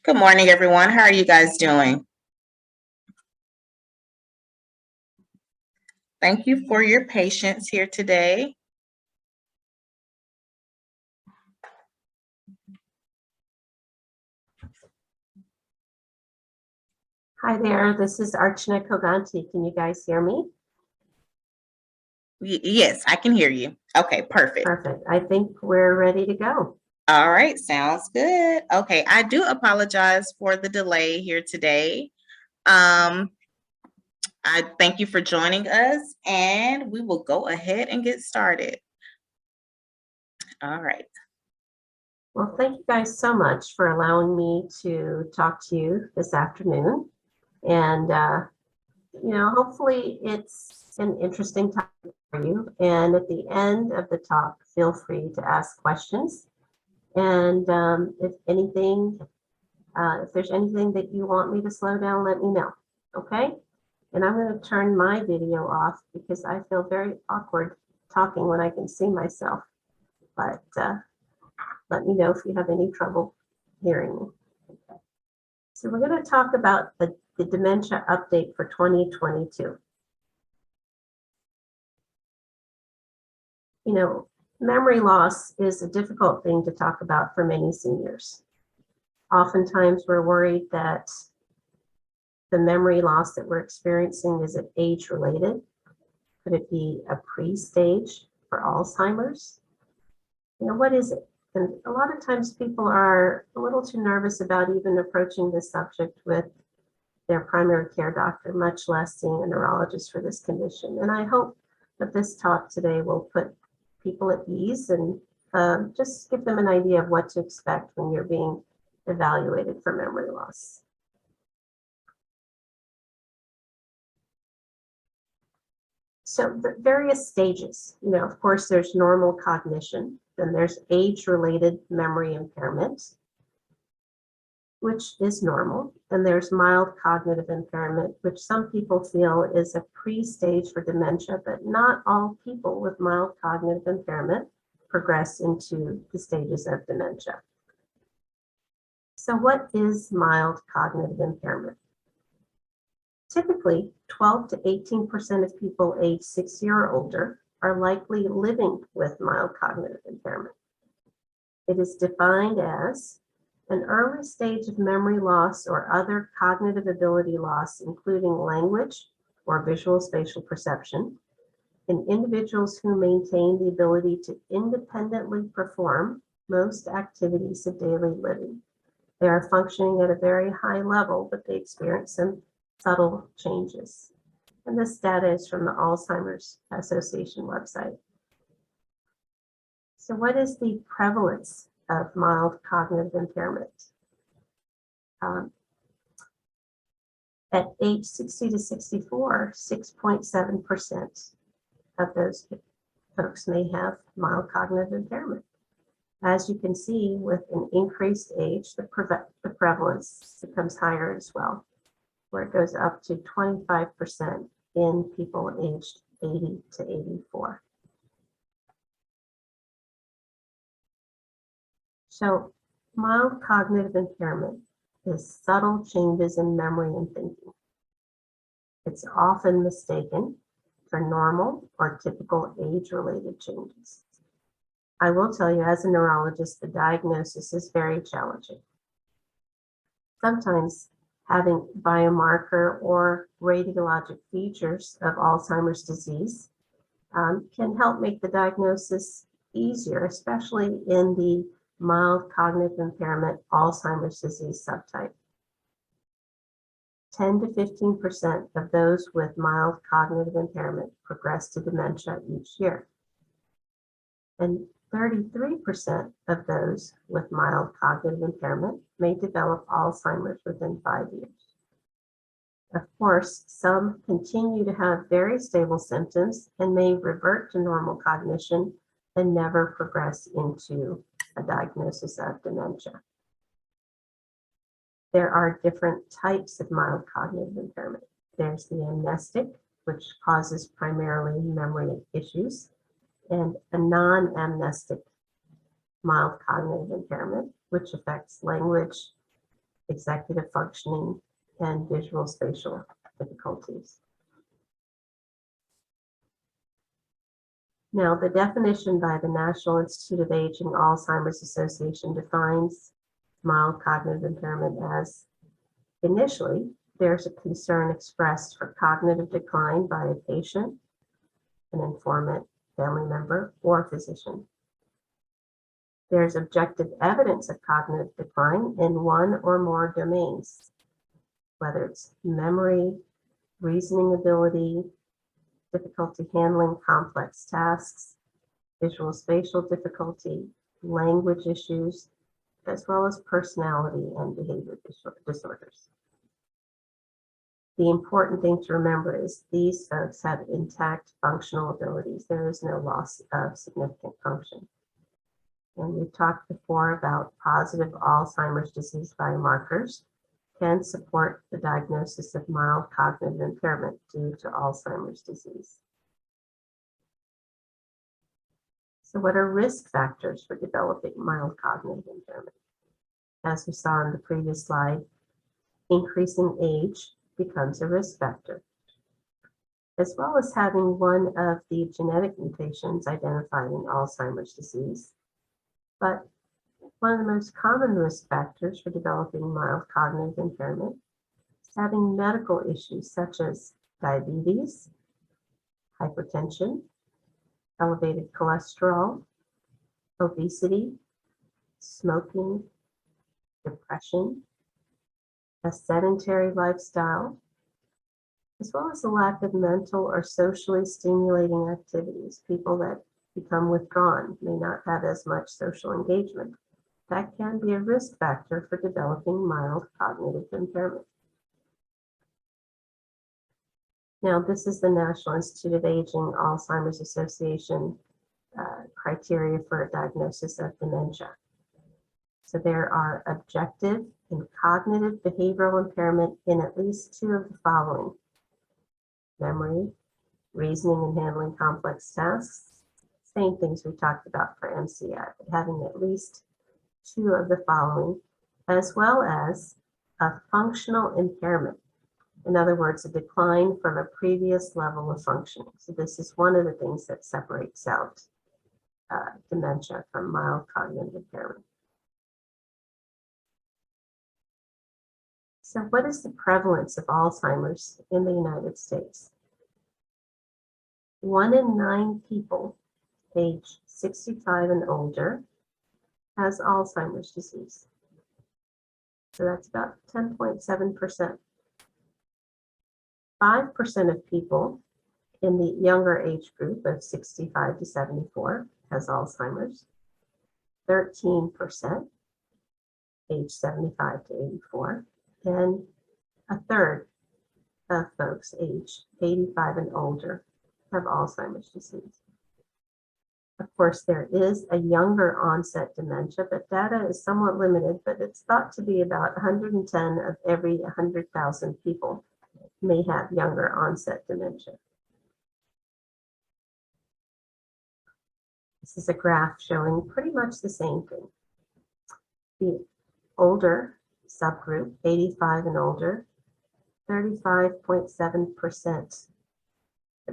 Good morning, everyone. How are you guys doing? Thank you for your patience here today. Hi there, this is Archana Koganti. Can you guys hear me? Yes, I can hear you. Okay, perfect. Perfect. I think we're ready to go. All right, sounds good. Okay, I do apologize for the delay here today. I thank you for joining us, and we will go ahead and get started. All right. Well, thank you guys so much for allowing me to talk to you this afternoon. And, hopefully it's an interesting topic for you. And at the end of the talk, feel free to ask questions. And if there's anything that you want me to slow down, let me know, okay? And I'm going to turn my video off because I feel very awkward talking when I can see myself. But let me know if you have any trouble hearing me. Okay. So we're going to talk about the dementia update for 2022. Memory loss is a difficult thing to talk about for many seniors. Oftentimes we're worried that the memory loss that we're experiencing is it age-related? Could it be a pre-stage for Alzheimer's? What is it? And a lot of times people are a little too nervous about even approaching this subject with their primary care doctor, much less seeing a neurologist for this condition. And I hope that this talk today will put people at ease and just give them an idea of what to expect when you're being evaluated for memory loss. So the various stages, of course, there's normal cognition, then there's age-related memory impairment, which is normal, and there's mild cognitive impairment, which some people feel is a pre-stage for dementia, but not all people with mild cognitive impairment progress into the stages of dementia. So what is mild cognitive impairment? Typically, 12 to 18% of people age 60 or older are likely living with mild cognitive impairment. It is defined as an early stage of memory loss or other cognitive ability loss, including language or visual spatial perception, in individuals who maintain the ability to independently perform most activities of daily living. They are functioning at a very high level, but they experience some subtle changes. And this data is from the Alzheimer's Association website. So what is the prevalence of mild cognitive impairment? At age 60 to 64, 6.7% of those folks may have mild cognitive impairment. As you can see, with an increased age, the prevalence becomes higher as well, where it goes up to 25% in people aged 80 to 84. So mild cognitive impairment is subtle changes in memory and thinking. It's often mistaken for normal or typical age-related changes. I will tell you, as a neurologist, the diagnosis is very challenging. Sometimes having biomarker or radiologic features of Alzheimer's disease can help make the diagnosis easier, especially in the mild cognitive impairment Alzheimer's disease subtype. 10 to 15% of those with mild cognitive impairment progress to dementia each year. And 33% of those with mild cognitive impairment may develop Alzheimer's within 5 years. Of course, some continue to have very stable symptoms and may revert to normal cognition and never progress into a diagnosis of dementia. There are different types of mild cognitive impairment. There's the amnestic, which causes primarily memory issues, and a non-amnestic mild cognitive impairment, which affects language, executive functioning, and visual spatial difficulties. Now, the definition by the National Institute of Aging Alzheimer's Association defines mild cognitive impairment as, initially, there's a concern expressed for cognitive decline by a patient, an informant, family member, or physician. There's objective evidence of cognitive decline in one or more domains, whether it's memory, reasoning ability, difficulty handling complex tasks, visual spatial difficulty, language issues, as well as personality and behavior disorders. The important thing to remember is these folks have intact functional abilities. There is no loss of significant function. And we've talked before about positive Alzheimer's disease biomarkers can support the diagnosis of mild cognitive impairment due to Alzheimer's disease. So what are risk factors for developing mild cognitive impairment? As we saw in the previous slide, increasing age becomes a risk factor, as well as having one of the genetic mutations identified in Alzheimer's disease. But one of the most common risk factors for developing mild cognitive impairment is having medical issues such as diabetes, hypertension, elevated cholesterol, obesity, smoking, depression, a sedentary lifestyle, as well as a lack of mental or socially stimulating activities. People that become withdrawn may not have as much social engagement. That can be a risk factor for developing mild cognitive impairment. Now, this is the National Institute of Aging Alzheimer's Association criteria for a diagnosis of dementia. So there are objective and cognitive behavioral impairment in at least two of the following: memory, reasoning and handling complex tasks, same things we talked about for MCI, but having at least two of the following, as well as a functional impairment. In other words, a decline from a previous level of functioning. So this is one of the things that separates out dementia from mild cognitive impairment. So what is the prevalence of Alzheimer's in the United States? 1 in 9 people age 65 and older has Alzheimer's disease. So that's about 10.7%. 5% of people in the younger age group of 65 to 74 has Alzheimer's. 13% age 75 to 84. And a third of folks aged 85 and older have Alzheimer's disease. Of course, there is a younger onset dementia, but data is somewhat limited, but it's thought to be about 110 of every 100,000 people may have younger onset dementia. This is a graph showing pretty much the same thing. The older subgroup, 85 and older, 35.7%,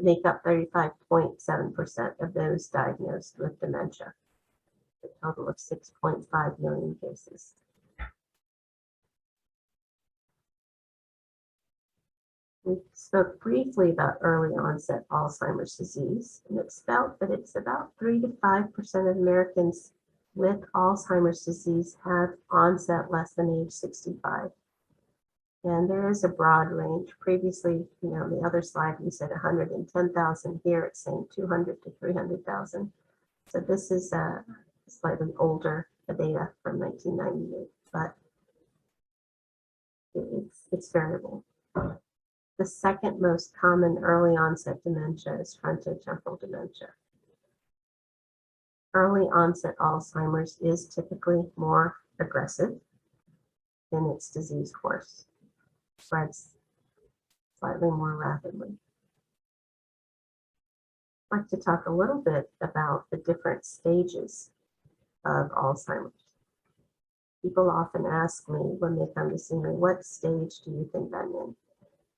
make up 35.7% of those diagnosed with dementia, a total of 6.5 million cases. We spoke briefly about early onset Alzheimer's disease, and it's felt that it's about 3 to 5% of Americans with Alzheimer's disease have onset less than age 65. And there is a broad range. Previously, on the other slide, we said 110,000. Here it's saying 200 to 300,000. So this is slightly older data from 1998, but it's variable. The second most common early onset dementia is frontotemporal dementia. Early onset Alzheimer's is typically more aggressive in its disease course, spreads slightly more rapidly. I'd like to talk a little bit about the different stages of Alzheimer's. People often ask me when they come to see me, what stage do you think I'm in?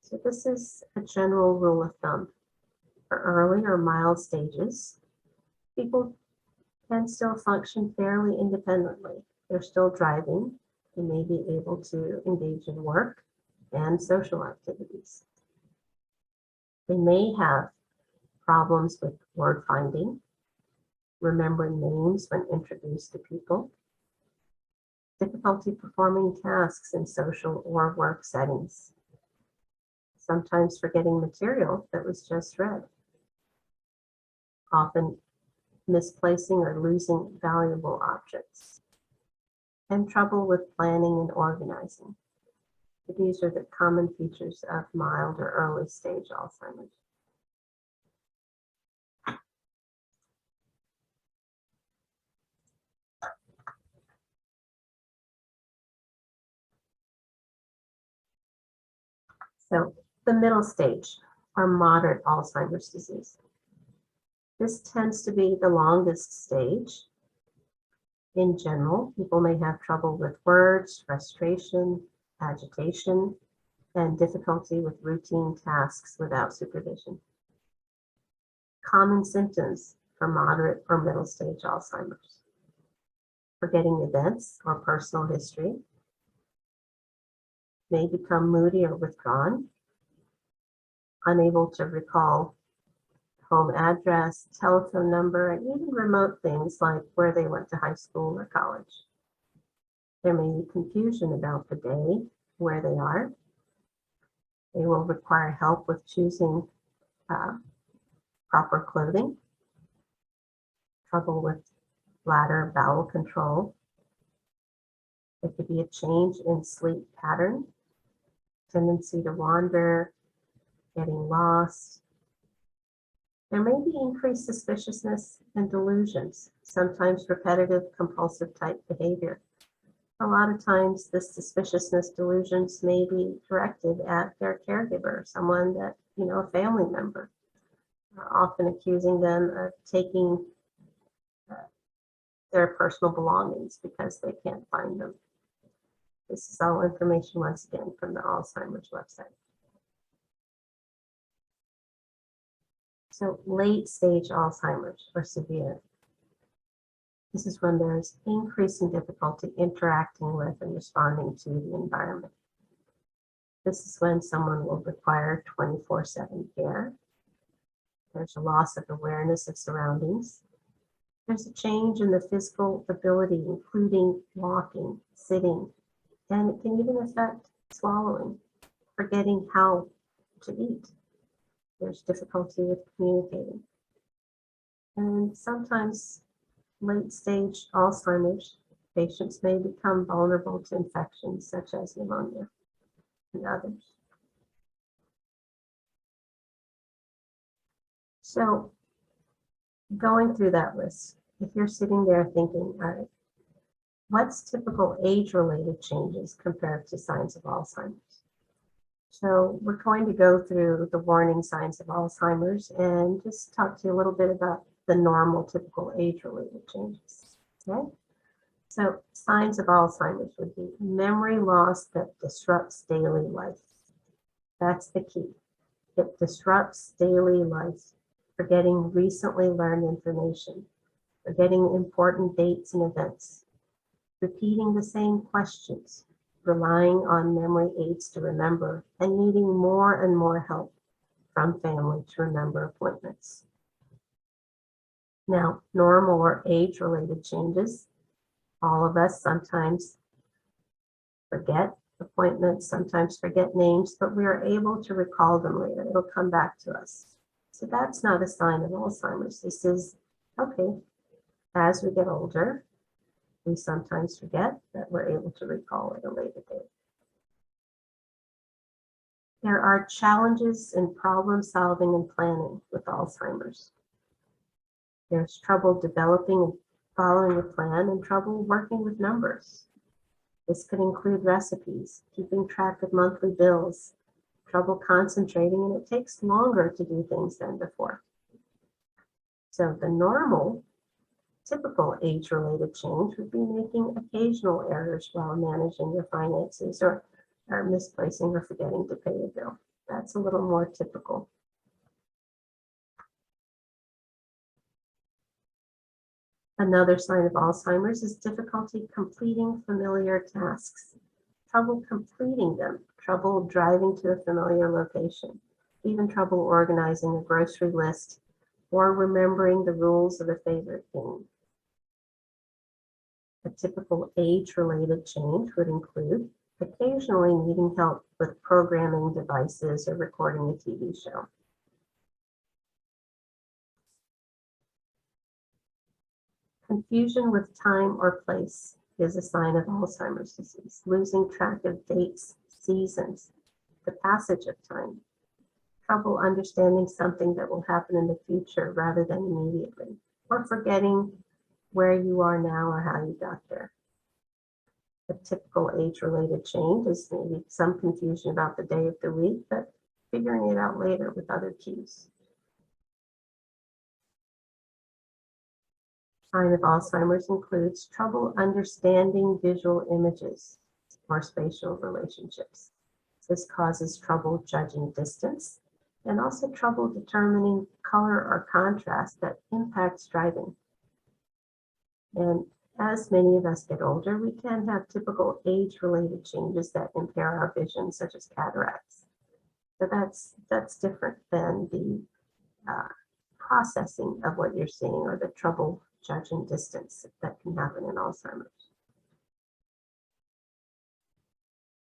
So this is a general rule of thumb. For early or mild stages, people can still function fairly independently. They're still driving. They may be able to engage in work and social activities. They may have problems with word finding, remembering names when introduced to people, difficulty performing tasks in social or work settings, sometimes forgetting material that was just read, often misplacing or losing valuable objects, and trouble with planning and organizing. These are the common features of mild or early stage Alzheimer's. So the middle stage, or moderate Alzheimer's disease. This tends to be the longest stage. In general, people may have trouble with words, frustration, agitation, and difficulty with routine tasks without supervision. Common symptoms for moderate or middle stage Alzheimer's: forgetting events or personal history, may become moody or withdrawn, unable to recall home address, telephone number, and even remote things like where they went to high school or college. There may be confusion about the day, where they are. They will require help with choosing proper clothing, trouble with bladder, bowel control. There could be a change in sleep pattern, tendency to wander, getting lost. There may be increased suspiciousness and delusions, sometimes repetitive compulsive type behavior. A lot of times this suspiciousness, delusions may be directed at their caregiver, someone that, a family member, often accusing them of taking their personal belongings because they can't find them. This is all information, once again, from the Alzheimer's website. So late stage Alzheimer's, or severe. This is when there's increasing difficulty interacting with and responding to the environment. This is when someone will require 24/7 care. There's a loss of awareness of surroundings. There's a change in the physical ability, including walking, sitting, and it can even affect swallowing, forgetting how to eat. There's difficulty with communicating. And sometimes late stage Alzheimer's patients may become vulnerable to infections such as pneumonia and others. So going through that list, if you're sitting there thinking, all right, what's typical age-related changes compared to signs of Alzheimer's? So we're going to go through the warning signs of Alzheimer's and just talk to you a little bit about the normal, typical age-related changes, okay? So signs of Alzheimer's would be memory loss that disrupts daily life. That's the key. It disrupts daily life, forgetting recently learned information, forgetting important dates and events, repeating the same questions, relying on memory aids to remember, and needing more and more help from family to remember appointments. Now, normal or age-related changes. All of us sometimes forget appointments, sometimes forget names, but we are able to recall them later. It'll come back to us. So that's not a sign of Alzheimer's. This is, okay, as we get older, we sometimes forget that we're able to recall at a later date. There are challenges in problem solving and planning with Alzheimer's. There's trouble developing and following a plan and trouble working with numbers. This could include recipes, keeping track of monthly bills, trouble concentrating, and it takes longer to do things than before. So the normal Typical age-related change would be making occasional errors while managing your finances or misplacing or forgetting to pay a bill. That's a little more typical. Another sign of Alzheimer's is difficulty completing familiar tasks, trouble completing them, trouble driving to a familiar location, even trouble organizing a grocery list or remembering the rules of a favorite game. A typical age-related change would include occasionally needing help with programming devices or recording a TV show. Confusion with time or place is a sign of Alzheimer's disease. Losing track of dates, seasons, the passage of time. Trouble understanding something that will happen in the future rather than immediately. Or forgetting where you are now or how you got there. A typical age-related change is maybe some confusion about the day of the week, but figuring it out later with other cues. Sign of Alzheimer's includes trouble understanding visual images or spatial relationships. This causes trouble judging distance and also trouble determining color or contrast that impacts driving. And as many of us get older, we can have typical age-related changes that impair our vision, such as cataracts. So that's different than the processing of what you're seeing or the trouble judging distance that can happen in Alzheimer's.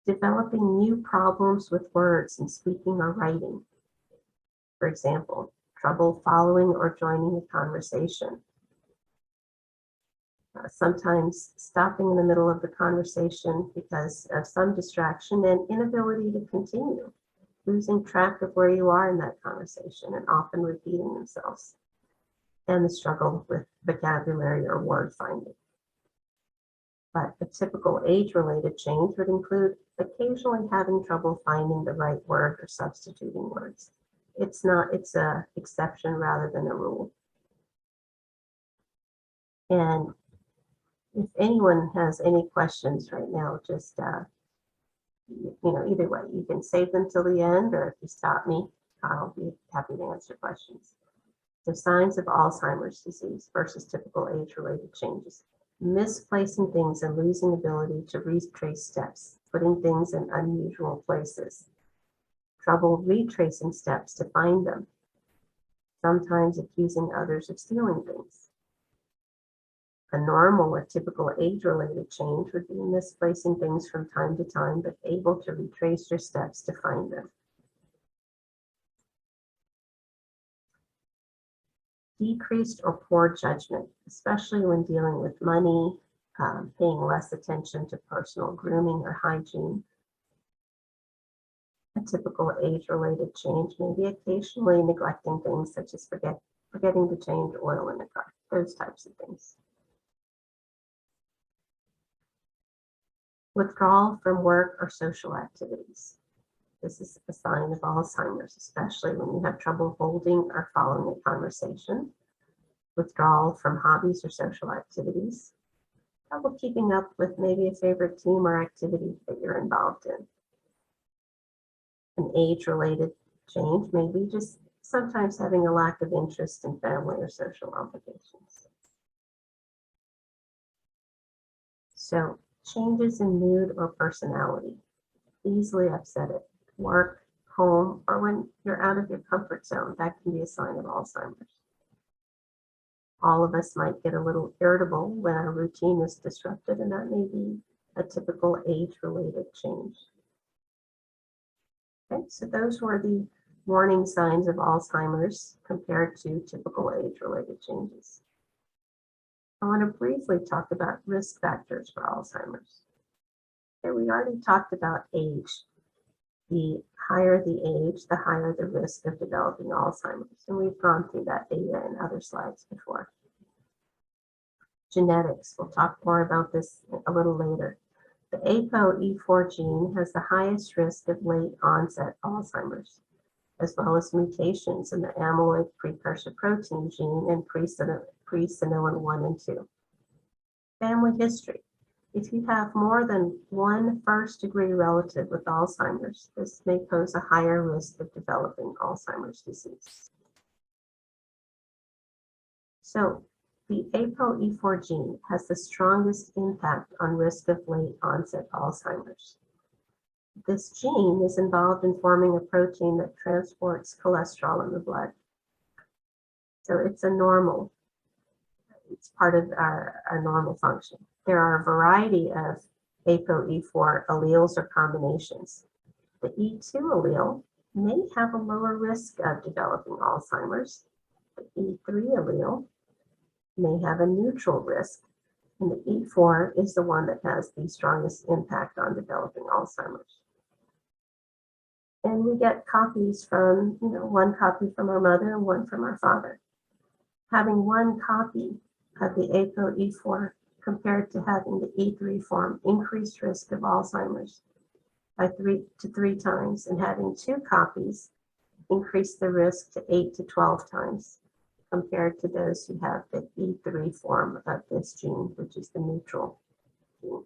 Developing new problems with words in speaking or writing. For example, trouble following or joining a conversation. Sometimes stopping in the middle of the conversation because of some distraction and inability to continue, losing track of where you are in that conversation and often repeating themselves, and the struggle with vocabulary or word finding. But a typical age-related change would include occasionally having trouble finding the right word or substituting words. It's an exception rather than a rule. And if anyone has any questions right now, just, either way, you can save them till the end, or if you stop me, I'll be happy to answer questions. The signs of Alzheimer's disease versus typical age-related changes. Misplacing things and losing ability to retrace steps, putting things in unusual places. Trouble retracing steps to find them. Sometimes accusing others of stealing things. A normal or typical age-related change would be misplacing things from time to time, but able to retrace your steps to find them. Decreased or poor judgment, especially when dealing with money, paying less attention to personal grooming or hygiene. A typical age-related change may be occasionally neglecting things such as forgetting to change oil in the car, those types of things. Withdrawal from work or social activities. This is a sign of Alzheimer's, especially when you have trouble holding or following a conversation. Withdrawal from hobbies or social activities. Trouble keeping up with maybe a favorite team or activity that you're involved in. An age-related change may be just sometimes having a lack of interest in family or social obligations. So, changes in mood or personality, easily upset at work, home, or when you're out of your comfort zone, that can be a sign of Alzheimer's. All of us might get a little irritable when our routine is disrupted, and that may be a typical age-related change. Okay, so those were the warning signs of Alzheimer's compared to typical age-related changes. I want to briefly talk about risk factors for Alzheimer's. Okay, we already talked about age. The higher the age, the higher the risk of developing Alzheimer's. And we've gone through that data in other slides before. Genetics, we'll talk more about this a little later. The ApoE4 gene has the highest risk of late onset Alzheimer's, as well as mutations in the amyloid precursor protein gene and pre-Sanoan 1 and 2. Family history. If you have more than one first-degree relative with Alzheimer's, this may pose a higher risk of developing Alzheimer's disease. So the ApoE4 gene has the strongest impact on risk of late onset Alzheimer's. This gene is involved in forming a protein that transports cholesterol in the blood. So it's part of our normal function. There are a variety of ApoE4 alleles or combinations. The E2 allele may have a lower risk of developing Alzheimer's. The E3 allele may have a neutral risk, and the E4 is the one that has the strongest impact on developing Alzheimer's. And we get copies from, one copy from our mother and one from our father. Having one copy of the ApoE4 compared to having the E3 form increased risk of Alzheimer's by 3 to 3 times, and having 2 copies increased the risk to 8 to 12 times compared to those who have the E3 form of this gene, which is the neutral gene.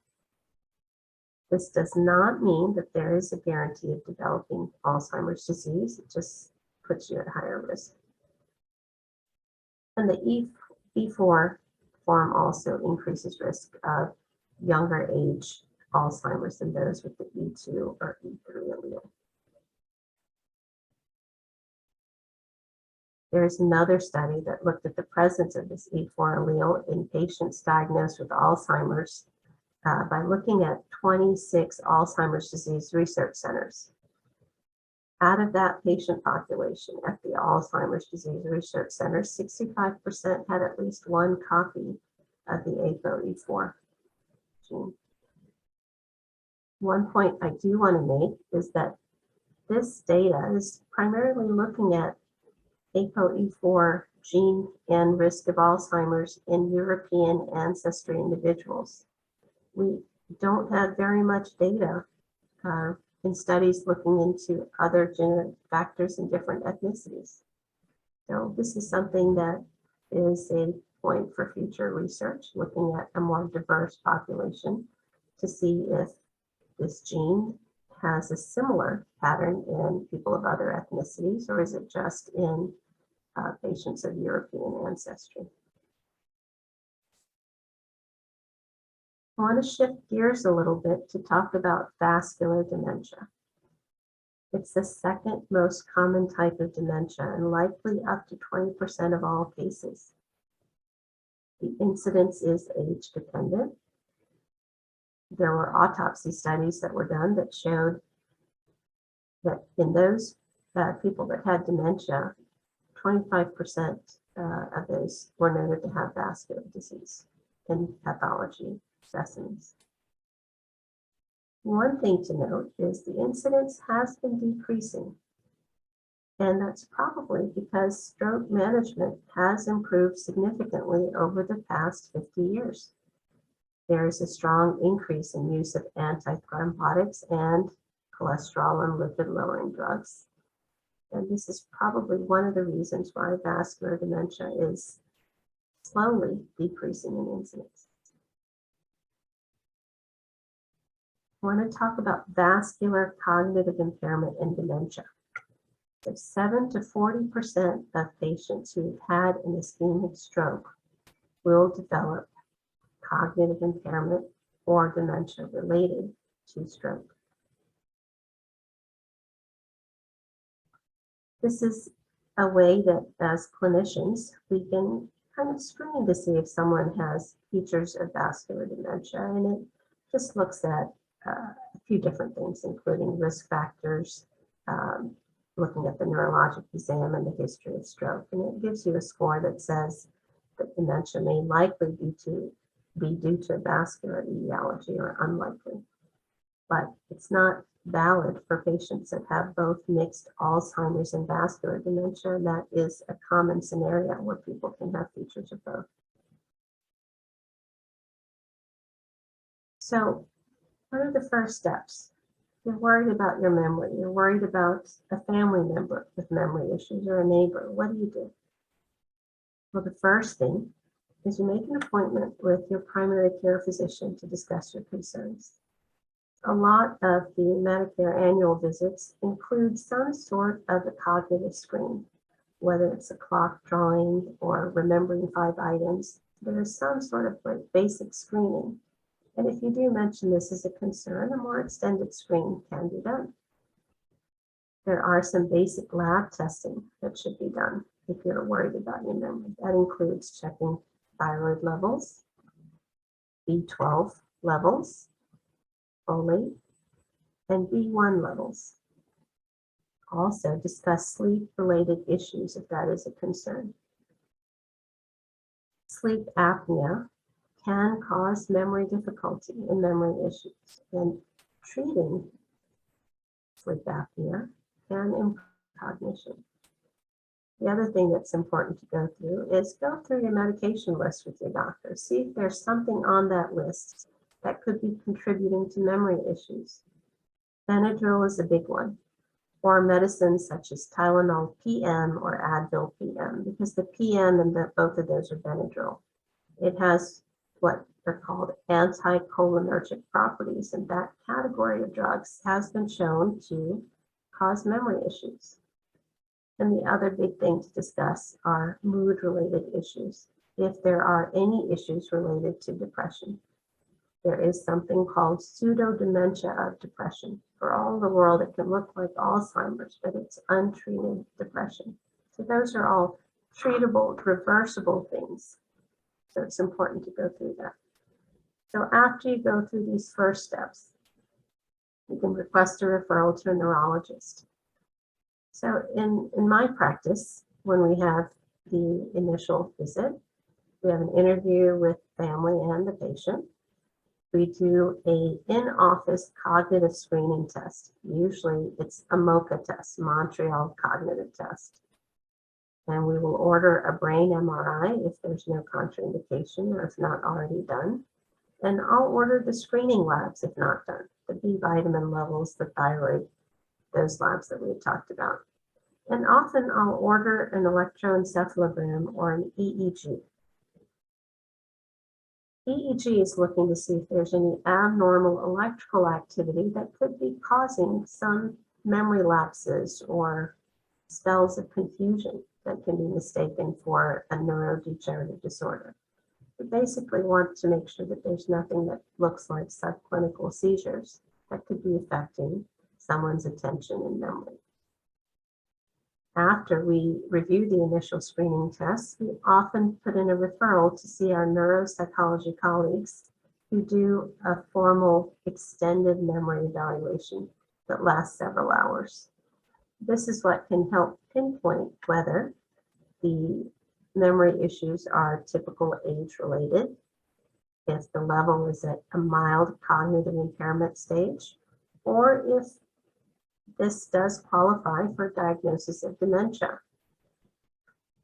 This does not mean that there is a guarantee of developing Alzheimer's disease. It just puts you at higher risk. And the E4 form also increases risk of younger age Alzheimer's than those with the E2 or E3 allele. There's another study that looked at the presence of this E4 allele in patients diagnosed with Alzheimer's by looking at 26 Alzheimer's disease research centers. Out of that patient population at the Alzheimer's disease research center, 65% had at least one copy of the ApoE4 gene. One point I do want to make is that this data is primarily looking at ApoE4 gene and risk of Alzheimer's in European ancestry individuals. We don't have very much data in studies looking into other genetic factors in different ethnicities. So this is something that is a point for future research, looking at a more diverse population to see if this gene has a similar pattern in people of other ethnicities, or is it just in patients of European ancestry. I want to shift gears a little bit to talk about vascular dementia. It's the second most common type of dementia and likely up to 20% of all cases. The incidence is age dependent. There were autopsy studies that were done that showed that in those people that had dementia, 25% of those were noted to have vascular disease in pathology specimens. One thing to note is the incidence has been decreasing, and that's probably because stroke management has improved significantly over the past 50 years. There is a strong increase in use of antithrombotics and cholesterol and lipid-lowering drugs. And this is probably one of the reasons why vascular dementia is slowly decreasing in incidence. I want to talk about vascular cognitive impairment and dementia. So 7 to 40% of patients who've had an ischemic stroke will develop cognitive impairment or dementia related to stroke. This is a way that as clinicians, we can kind of screen to see if someone has features of vascular dementia, and it just looks at a few different things, including risk factors, looking at the neurologic exam and the history of stroke, and it gives you a score that says that dementia may likely be due to vascular etiology or unlikely. But it's not valid for patients that have both mixed Alzheimer's and vascular dementia. And that is a common scenario where people can have features of both. So what are the first steps? You're worried about your memory. You're worried about a family member with memory issues or a neighbor. What do you do? Well, the first thing is you make an appointment with your primary care physician to discuss your concerns. A lot of the Medicare annual visits include some sort of a cognitive screen, whether it's a clock drawing or remembering 5 items. There is some sort of like basic screening. And if you do mention this as a concern, a more extended screen can be done. There are some basic lab testing that should be done if you're worried about your memory. That includes checking thyroid levels, B12 levels, folate, and B1 levels. Also discuss sleep-related issues if that is a concern. Sleep apnea can cause memory difficulty and memory issues, and treating sleep apnea can improve cognition. The other thing that's important to go through is go through your medication list with your doctor. See if there's something on that list that could be contributing to memory issues. Benadryl is a big one, or medicines such as Tylenol PM or Advil PM, because the PM and both of those are Benadryl. It has what are called anticholinergic properties, and that category of drugs has been shown to cause memory issues. And the other big thing to discuss are mood-related issues. If there are any issues related to depression, there is something called pseudo-dementia of depression. For all the world, it can look like Alzheimer's, but it's untreated depression. So those are all treatable, reversible things. So it's important to go through that. So after you go through these first steps, you can request a referral to a neurologist. So in my practice, when we have the initial visit, we have an interview with family and the patient. We do an in-office cognitive screening test. Usually it's a MoCA test, Montreal Cognitive Test. And we will order a brain MRI if there's no contraindication or if not already done. And I'll order the screening labs if not done, the B vitamin levels, the thyroid, those labs that we had talked about. And often I'll order an electroencephalogram or an EEG. EEG is looking to see if there's any abnormal electrical activity that could be causing some memory lapses or spells of confusion that can be mistaken for a neurodegenerative disorder. We basically want to make sure that there's nothing that looks like subclinical seizures that could be affecting someone's attention and memory. After we review the initial screening tests, we often put in a referral to see our neuropsychology colleagues who do a formal extended memory evaluation that lasts several hours. This is what can help pinpoint whether the memory issues are typical age-related, if the level is at a mild cognitive impairment stage, or if this does qualify for diagnosis of dementia.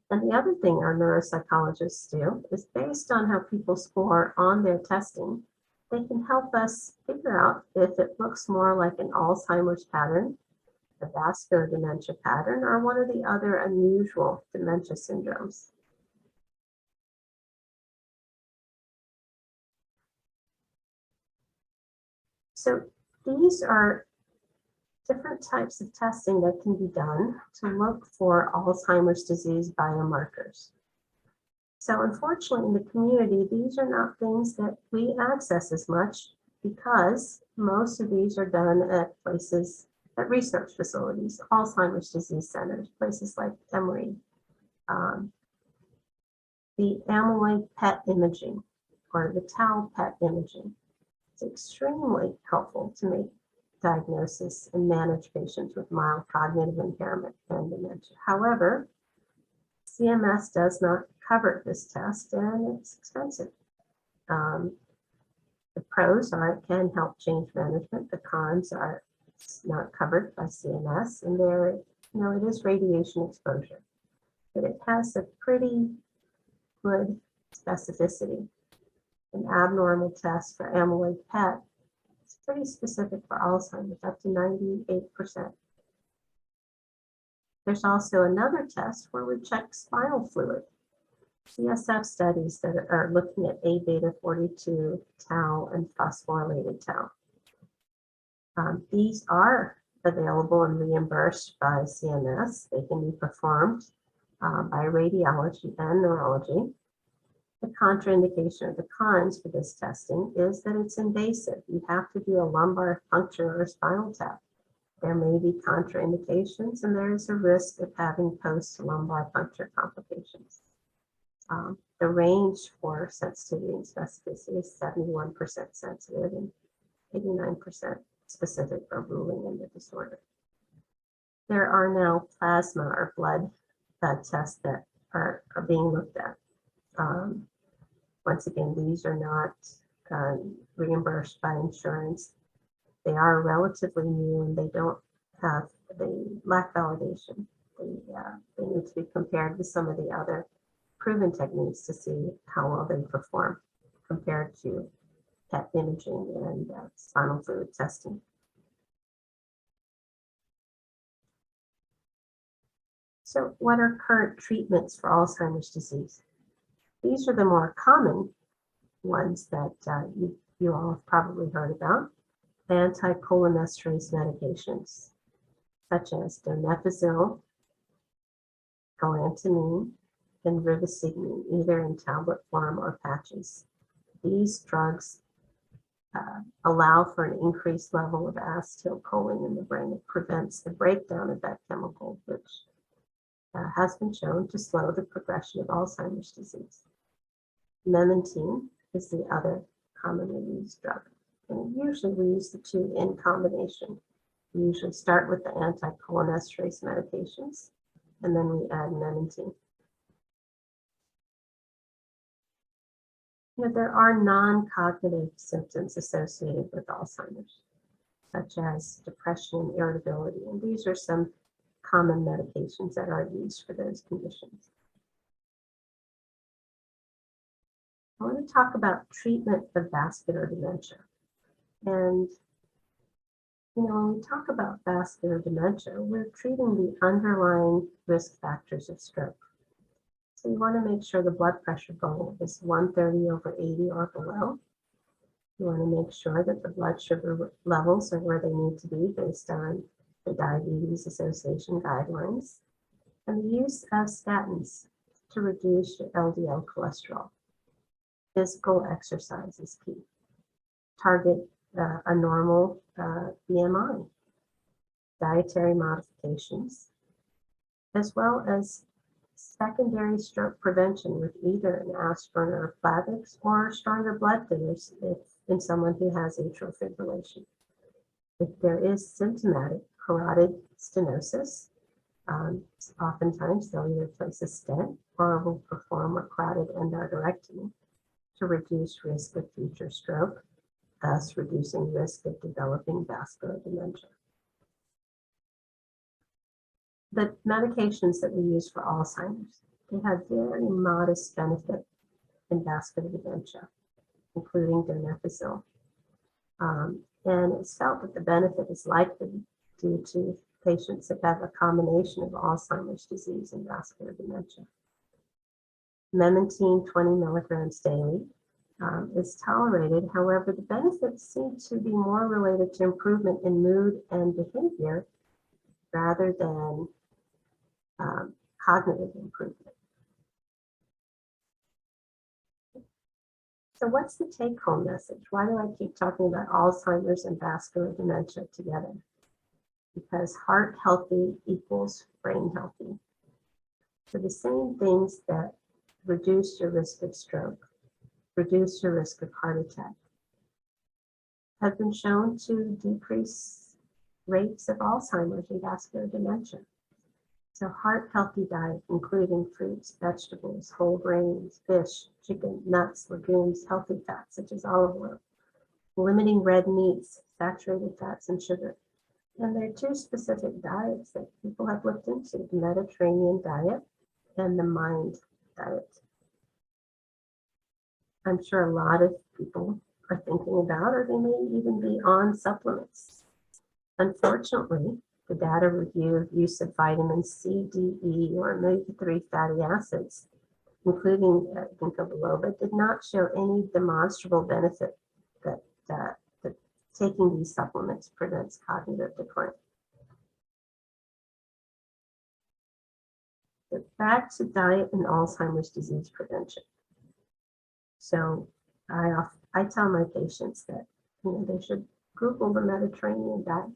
And the other thing our neuropsychologists do is based on how people score on their testing, they can help us figure out if it looks more like an Alzheimer's pattern, a vascular dementia pattern, or one of the other unusual dementia syndromes. So these are different types of testing that can be done to look for Alzheimer's disease biomarkers. So unfortunately in the community, these are not things that we access as much because most of these are done at places, at research facilities, Alzheimer's disease centers, places like Emory. The amyloid PET imaging or the tau PET imaging is extremely helpful to make diagnosis and manage patients with mild cognitive impairment and dementia. However, CMS does not cover this test and it's expensive. The pros are it can help change management. The cons are it's not covered by CMS and there, it is radiation exposure, but it has a pretty good specificity. An abnormal test for amyloid PET is pretty specific for Alzheimer's, up to 98%. There's also another test where we check spinal fluid. CSF studies that are looking at A beta 42, tau, and phosphorylated tau. These are available and reimbursed by CMS. They can be performed by radiology and neurology. The contraindication or the cons for this testing is that it's invasive. You have to do a lumbar puncture or a spinal tap. There may be contraindications, and there is a risk of having post-lumbar puncture complications. The range for sensitivity and specificity is 71% sensitive and 89% specific for ruling in the disorder. There are now plasma or blood tests that are being looked at. Once again, these are not reimbursed by insurance. They are relatively new and they lack validation. They need to be compared with some of the other proven techniques to see how well they perform compared to PET imaging and spinal fluid testing. So what are current treatments for Alzheimer's disease? These are the more common ones that you all have probably heard about. Anticholinesterase medications, such as donepezil, galantamine, and rivastigmine, either in tablet form or patches. These drugs allow for an increased level of acetylcholine in the brain. It prevents the breakdown of that chemical, which has been shown to slow the progression of Alzheimer's disease. Mementine is the other commonly used drug. And usually we use the two in combination. We usually start with the anticholinesterase medications, and then we add Mementine. There are non-cognitive symptoms associated with Alzheimer's, such as depression and irritability, and these are some common medications that are used for those conditions. I want to talk about treatment of vascular dementia. And, when we talk about vascular dementia, we're treating the underlying risk factors of stroke. So you want to make sure the blood pressure goal is 130/80 or below. You want to make sure that the blood sugar levels are where they need to be based on the Diabetes Association guidelines, and the use of statins to reduce your LDL cholesterol. Physical exercise is key. Target a normal BMI, dietary modifications, as well as secondary stroke prevention with either an aspirin or Plavix or stronger blood thinners in someone who has atrial fibrillation. If there is symptomatic carotid stenosis, oftentimes they'll either place a stent or will perform a carotid endarterectomy to reduce risk of future stroke, thus reducing risk of developing vascular dementia. The medications that we use for Alzheimer's, they have very modest benefit in vascular dementia, including donepezil. And it's felt that the benefit is likely due to patients that have a combination of Alzheimer's disease and vascular dementia. Mementine 20 milligrams daily is tolerated. However, the benefits seem to be more related to improvement in mood and behavior rather than cognitive improvement. So what's the take-home message? Why do I keep talking about Alzheimer's and vascular dementia together? Because heart healthy equals brain healthy. So the same things that reduce your risk of stroke, reduce your risk of heart attack, have been shown to decrease rates of Alzheimer's and vascular dementia. So heart healthy diet, including fruits, vegetables, whole grains, fish, chicken, nuts, legumes, healthy fats such as olive oil, limiting red meats, saturated fats, and sugar. And there are two specific diets that people have looked into, the Mediterranean diet and the MIND diet. I'm sure a lot of people are thinking about, or they may even be on supplements. Unfortunately, the data review of use of vitamins C, D, E, or omega-3 fatty acids including ginkgo biloba, did not show any demonstrable benefit that taking these supplements prevents cognitive decline. But back to diet and Alzheimer's disease prevention. So I tell my patients that they should Google the Mediterranean diet.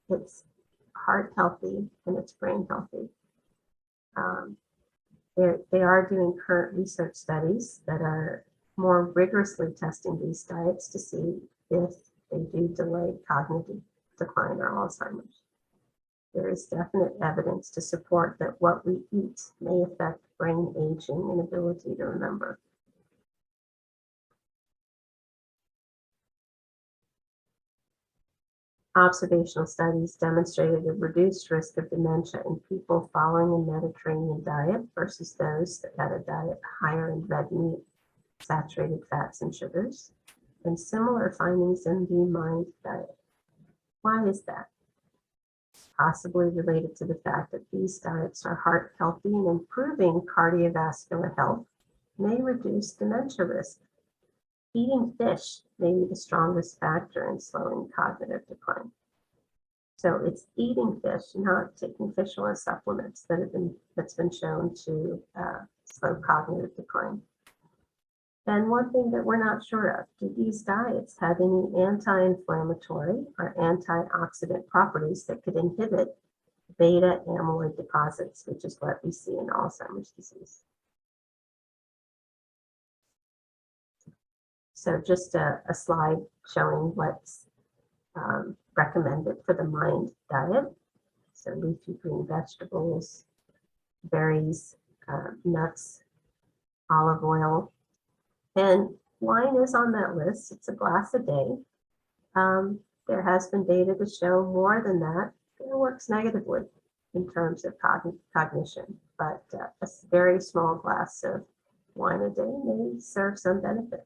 It's heart healthy and it's brain healthy. They are doing current research studies that are more rigorously testing these diets to see if they do delay cognitive decline or Alzheimer's. There is definite evidence to support that what we eat may affect brain aging and ability to remember. Observational studies demonstrated a reduced risk of dementia in people following a Mediterranean diet versus those that had a diet higher in red meat, saturated fats, and sugars, and similar findings in the MIND diet. Why is that? Possibly related to the fact that these diets are heart healthy and improving cardiovascular health may reduce dementia risk. Eating fish may be the strongest factor in slowing cognitive decline. So it's eating fish, not taking fish oil supplements that's been shown to slow cognitive decline. And one thing that we're not sure of, do these diets have any anti-inflammatory or antioxidant properties that could inhibit beta amyloid deposits, which is what we see in Alzheimer's disease? So just a slide showing what's recommended for the MIND diet. So leafy green vegetables, berries, nuts, olive oil, and wine is on that list. It's a glass a day. There has been data to show more than that. It works negatively in terms of cognition, but a very small glass of wine a day may serve some benefit.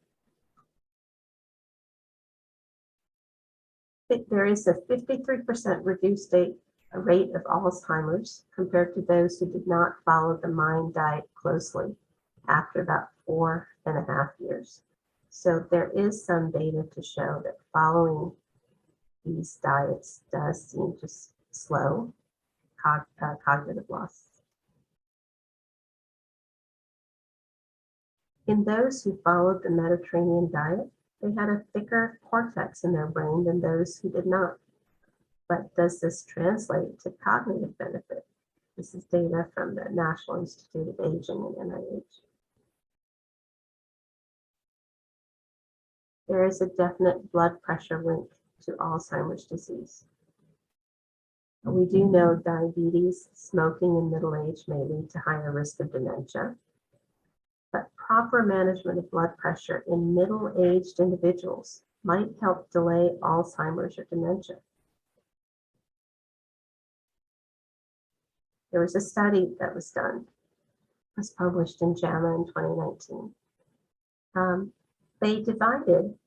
There is a 53% reduced rate of Alzheimer's compared to those who did not follow the MIND diet closely after about 4.5 years. So there is some data to show that following these diets does seem to slow cognitive loss. In those who followed the Mediterranean diet, they had a thicker cortex in their brain than those who did not. But does this translate to cognitive benefit? This is data from the National Institute of Aging and NIH. There is a definite blood pressure link to Alzheimer's disease. We do know diabetes, smoking in middle age may lead to higher risk of dementia. But proper management of blood pressure in middle-aged individuals might help delay Alzheimer's or dementia. There was a study that was done, was published in JAMA in 2019. They divided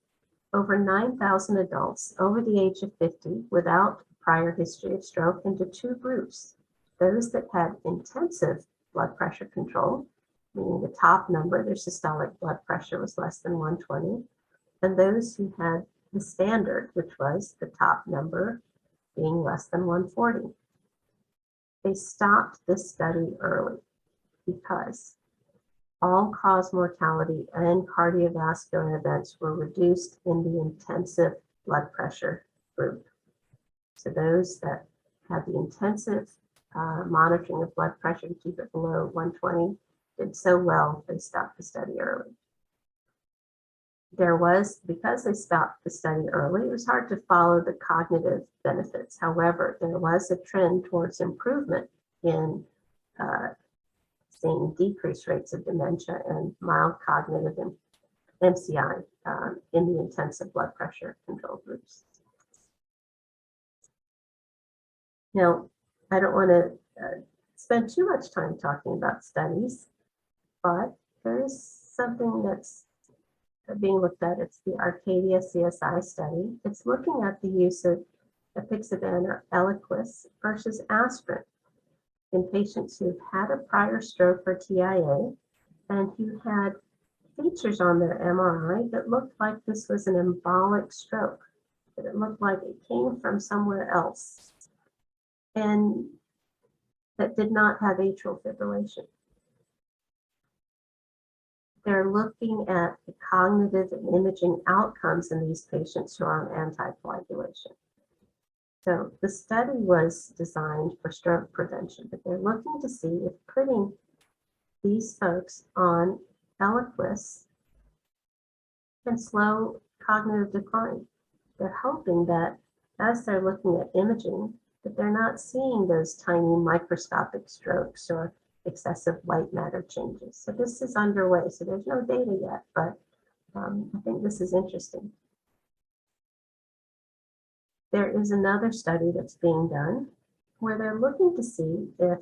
over 9,000 adults over the age of 50 without prior history of stroke into two groups. Those that had intensive blood pressure control, meaning the top number, their systolic blood pressure was less than 120, and those who had the standard, which was the top number being less than 140. They stopped this study early because all-cause mortality and cardiovascular events were reduced in the intensive blood pressure group. So those that had the intensive monitoring of blood pressure to keep it below 120 did so well, they stopped the study early. Because they stopped the study early, it was hard to follow the cognitive benefits. However, there was a trend towards improvement in seeing decreased rates of dementia and mild cognitive MCI in the intensive blood pressure control groups. Now, I don't want to spend too much time talking about studies, but there is something that's being looked at. It's the Arcadia Csi Study. It's looking at the use of apixaban or Eliquis versus aspirin in patients who've had a prior stroke or TIA and who had features on their MRI that looked like this was an embolic stroke, that it looked like it came from somewhere else, and that did not have atrial fibrillation. They're looking at the cognitive and imaging outcomes in these patients who are on anticoagulation. So the study was designed for stroke prevention, but they're looking to see if putting these folks on Eliquis can slow cognitive decline. They're hoping that as they're looking at imaging, that they're not seeing those tiny microscopic strokes or excessive white matter changes. So this is underway. So there's no data yet, but I think this is interesting. There is another study that's being done where they're looking to see if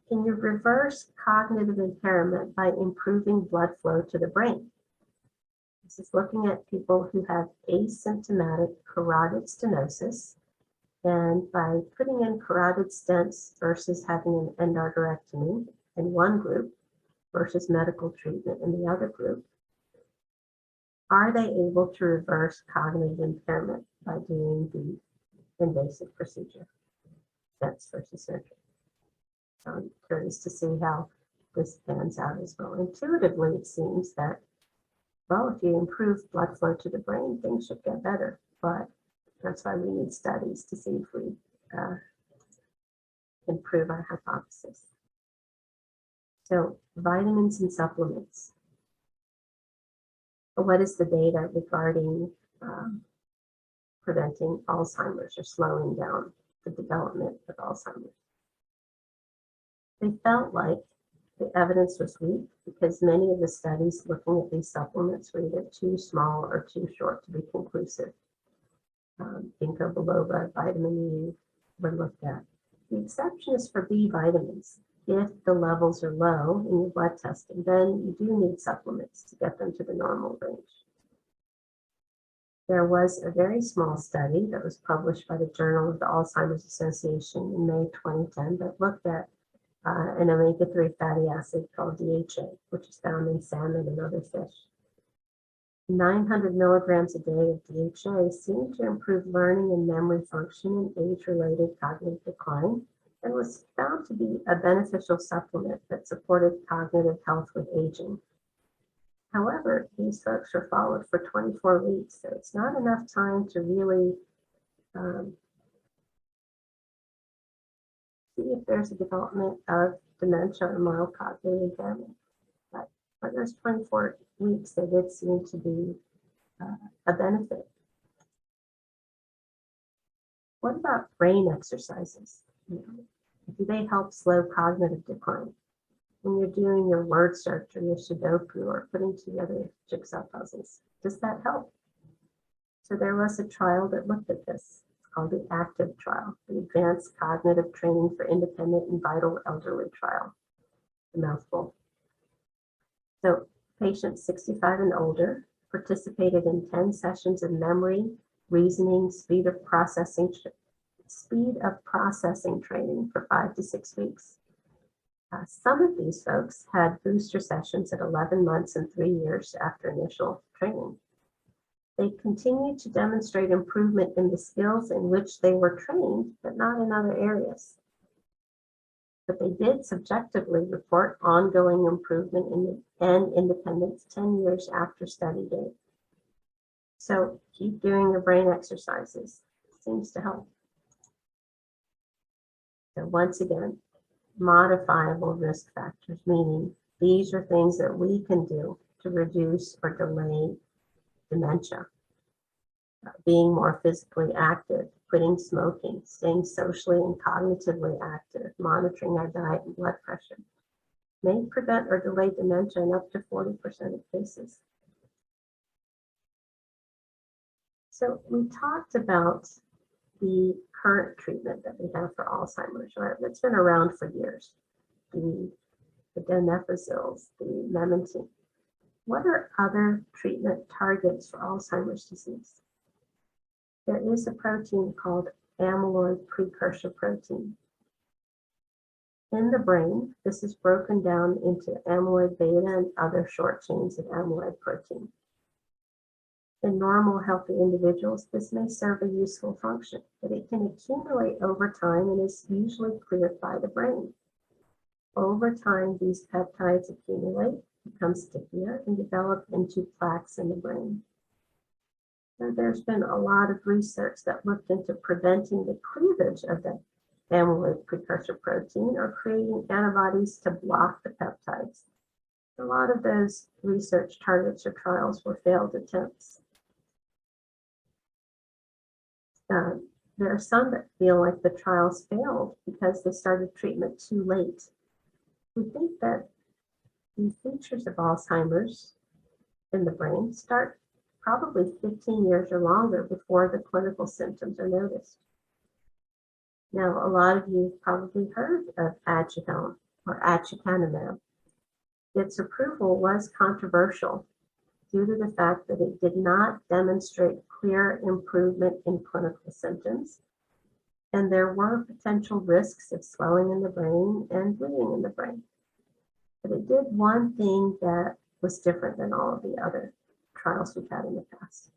can you reverse cognitive impairment by improving blood flow to the brain. This is looking at people who have asymptomatic carotid stenosis, and by putting in carotid stents versus having an endarterectomy in one group versus medical treatment in the other group, are they able to reverse cognitive impairment by doing the invasive procedure, stents versus surgery? So I'm curious to see how this pans out as well. Intuitively, it seems that, well, if you improve blood flow to the brain, things should get better, but that's why we need studies to see if we improve our hypothesis. So vitamins and supplements. What is the data regarding preventing Alzheimer's or slowing down the development of Alzheimer's? They felt like the evidence was weak because many of the studies looking at these supplements were either too small or too short to be conclusive. Ginkgo biloba, vitamin E were looked at. The exception is for B vitamins. If the levels are low in your blood testing, then you do need supplements to get them to the normal range. There was a very small study that was published by the Journal of the Alzheimer's Association in May 2010 that looked at an omega-3 fatty acid called DHA, which is found in salmon and other fish. 900 milligrams a day of DHA seemed to improve learning and memory function in age-related cognitive decline, and was found to be a beneficial supplement that supported cognitive health with aging. However, these folks were followed for 24 weeks, so it's not enough time to really see if there's a development of dementia or mild cognitive impairment. But for those 24 weeks, there did seem to be a benefit. What about brain exercises? Do they help slow cognitive decline? When you're doing your word search or your Sudoku or putting together jigsaw puzzles, does that help? So there was a trial that looked at this. It's called the ACTIVE trial, the Advanced Cognitive Training for Independent and Vital Elderly trial, a mouthful. So patients 65 and older participated in 10 sessions of memory, reasoning, speed of processing training for 5 to 6 weeks. Some of these folks had booster sessions at 11 months and 3 years after initial training. They continued to demonstrate improvement in the skills in which they were trained, but not in other areas. But they did subjectively report ongoing improvement and independence 10 years after study date. So keep doing your brain exercises. It seems to help. So once again, modifiable risk factors, meaning these are things that we can do to reduce or delay dementia. Being more physically active, quitting smoking, staying socially and cognitively active, monitoring our diet and blood pressure may prevent or delay dementia in up to 40% of cases. So we talked about the current treatment that we have for Alzheimer's, right? That's been around for years. The donepezils, the Mementine. What are other treatment targets for Alzheimer's disease? There is a protein called amyloid precursor protein. In the brain, this is broken down into amyloid beta and other short chains of amyloid protein. In normal, healthy individuals, this may serve a useful function, but it can accumulate over time and is usually cleared by the brain. Over time, these peptides accumulate, become stickier, and develop into plaques in the brain. So there's been a lot of research that looked into preventing the cleavage of the amyloid precursor protein or creating antibodies to block the peptides. A lot of those research targets or trials were failed attempts. There are some that feel like the trials failed because they started treatment too late. We think that the features of Alzheimer's in the brain start probably 15 years or longer before the clinical symptoms are noticed. Now, a lot of you have probably heard of Aduhelm or aducanumab. Its approval was controversial due to the fact that it did not demonstrate clear improvement in clinical symptoms, and there were potential risks of swelling in the brain and bleeding in the brain. But it did one thing that was different than all of the other trials we've had in the past.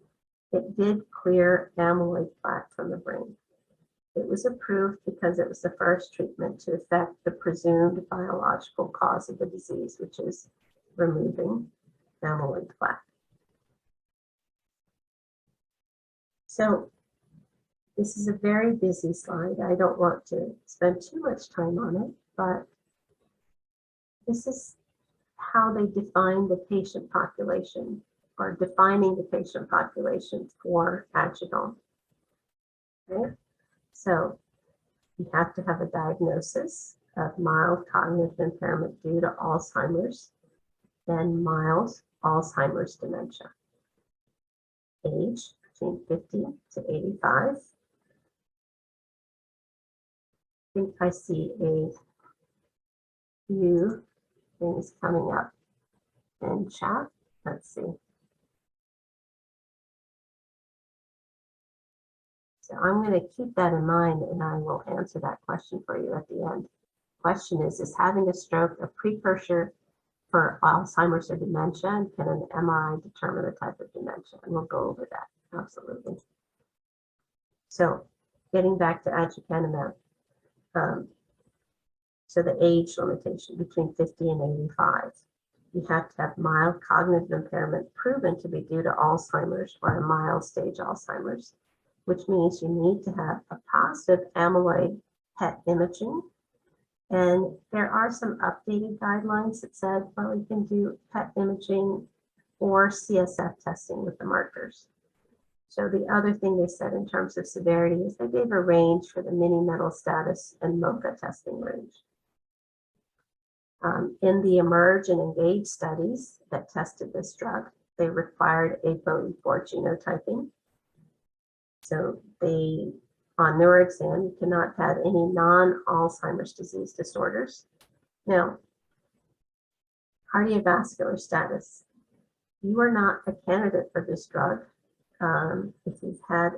It did clear amyloid plaque from the brain. It was approved because it was the first treatment to affect the presumed biological cause of the disease, which is removing amyloid plaque. So this is a very busy slide. I don't want to spend too much time on it, but this is how they define the patient population, or defining the patient population for Aduhelm. Okay? So you have to have a diagnosis of mild cognitive impairment due to Alzheimer's and mild Alzheimer's dementia. Age between 50 to 85. I think I see a few things coming up in chat. Let's see. So I'm going to keep that in mind, and I will answer that question for you at the end. Question is having a stroke a precursor for Alzheimer's or dementia, and can an MRI determine the type of dementia? And we'll go over that, absolutely. So getting back to aducanumab, so the age limitation between 50 and 85. You have to have mild cognitive impairment proven to be due to Alzheimer's or a mild stage Alzheimer's, which means you need to have a positive amyloid PET imaging. And there are some updated guidelines that said, well, we can do PET imaging or CSF testing with the markers. So the other thing they said in terms of severity is they gave a range for the mini-metal status and MoCA testing range. In the Emerge and Engage studies that tested this drug, they required ApoE4 genotyping. So they, on neuroexam, you cannot have any non-Alzheimer's disease disorders. Now, cardiovascular status. You are not a candidate for this drug if you've had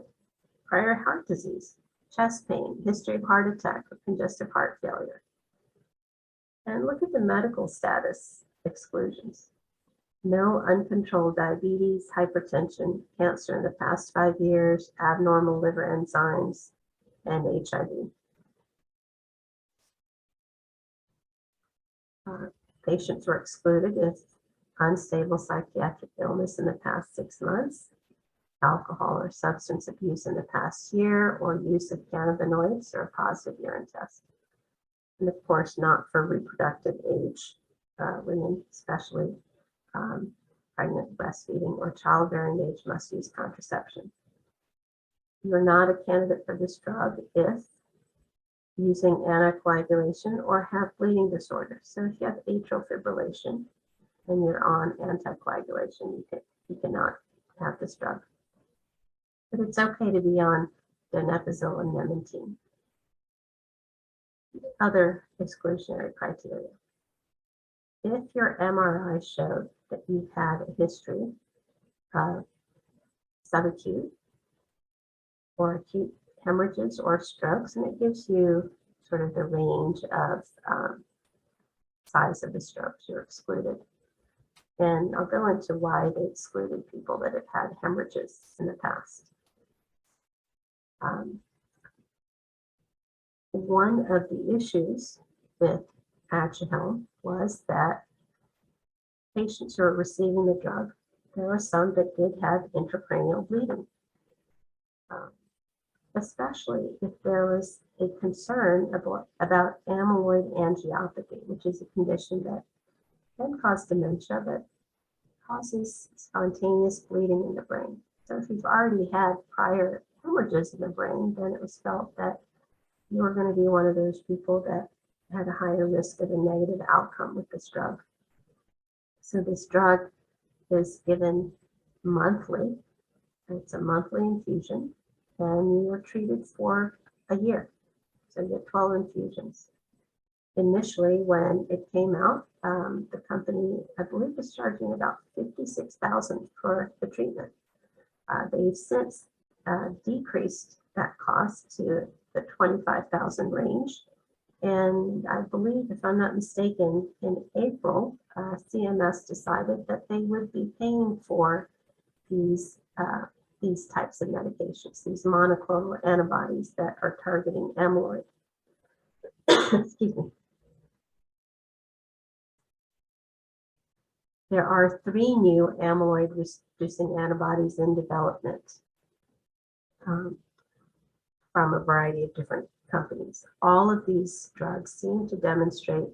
prior heart disease, chest pain, history of heart attack, or congestive heart failure. And look at the medical status exclusions. No uncontrolled diabetes, hypertension, cancer in the past 5 years, abnormal liver enzymes, and HIV. Patients were excluded if unstable psychiatric illness in the past 6 months, alcohol or substance abuse in the past year, or use of cannabinoids or a positive urine test. And of course, not for reproductive age women, especially pregnant, breastfeeding, or childbearing age must use contraception. You're not a candidate for this drug if using anticoagulation or have bleeding disorders. So if you have atrial fibrillation and you're on anticoagulation, you cannot have this drug. But it's okay to be on donepezil and Mementine. Other exclusionary criteria. If your MRI showed that you've had a history of subacute or acute hemorrhages or strokes, and it gives you sort of the range of size of the strokes you're excluded. And I'll go into why they excluded people that have had hemorrhages in the past. One of the issues with Aduhelm was that patients who were receiving the drug, there were some that did have intracranial bleeding, especially if there was a concern about amyloid angiopathy, which is a condition that can cause dementia, but causes spontaneous bleeding in the brain. So if you've already had prior hemorrhages in the brain, then it was felt that you were going to be one of those people that had a higher risk of a negative outcome with this drug. So this drug is given monthly. It's a monthly infusion, and you are treated for a year. So you get 12 infusions. Initially, when it came out, the company, I believe, was charging about $56,000 for the treatment. They've since decreased that cost to the $25,000 range. And I believe, if I'm not mistaken, in April, CMS decided that they would be paying for these types of medications, these monoclonal antibodies that are targeting amyloid. Excuse me. There are 3 new amyloid-reducing antibodies in development from a variety of different companies. All of these drugs seem to demonstrate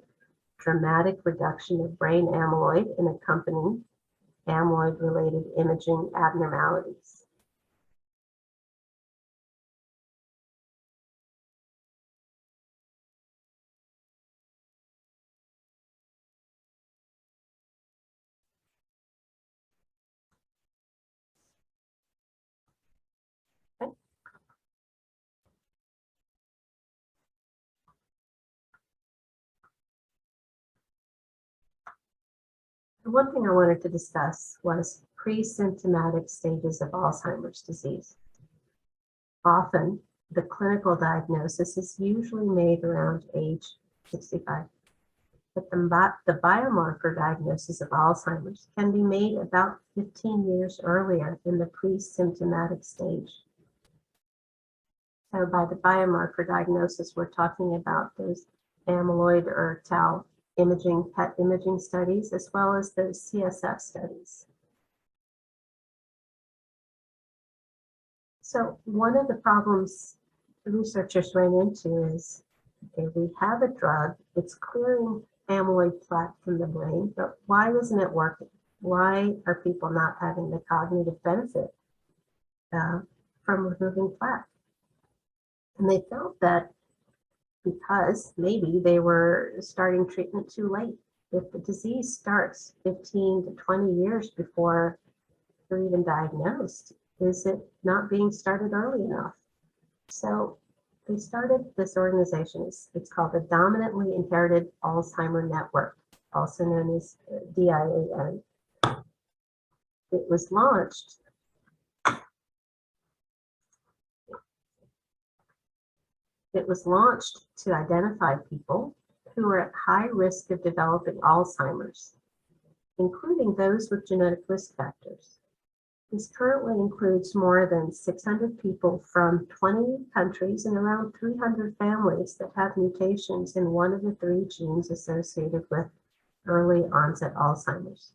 dramatic reduction of brain amyloid and accompanying amyloid-related imaging abnormalities. One thing I wanted to discuss was pre-symptomatic stages of Alzheimer's disease. Often, the clinical diagnosis is usually made around age 65, but the biomarker diagnosis of Alzheimer's can be made about 15 years earlier in the pre-symptomatic stage. So by the biomarker diagnosis, we're talking about those amyloid or tau imaging, PET imaging studies, as well as those CSF studies. So one of the problems the researchers ran into is, okay, we have a drug, it's clearing amyloid plaque from the brain, but why isn't it working? Why are people not having the cognitive benefit from removing plaque? And they felt that because maybe they were starting treatment too late. If the disease starts 15 to 20 years before you're even diagnosed, is it not being started early enough? So they started this organization. It's called the Dominantly Inherited Alzheimer Network, also known as DIAN. It was launched to identify people who are at high risk of developing Alzheimer's, including those with genetic risk factors. This currently includes more than 600 people from 20 countries and around 300 families that have mutations in one of the 3 genes associated with early onset Alzheimer's.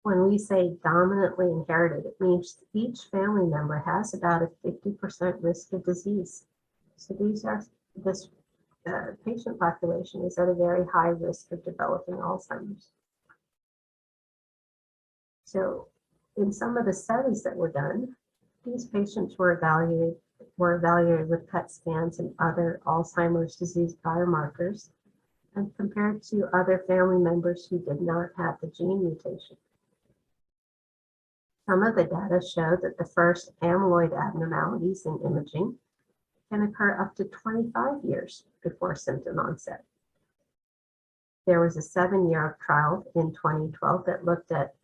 When we say dominantly inherited, it means each family member has about a 50% risk of disease. So this patient population is at a very high risk of developing Alzheimer's. So in some of the studies that were done, these patients were evaluated with PET scans and other Alzheimer's disease biomarkers and compared to other family members who did not have the gene mutation. Some of the data showed that the first amyloid abnormalities in imaging can occur up to 25 years before symptom onset. There was a 7-year trial in 2012 that looked at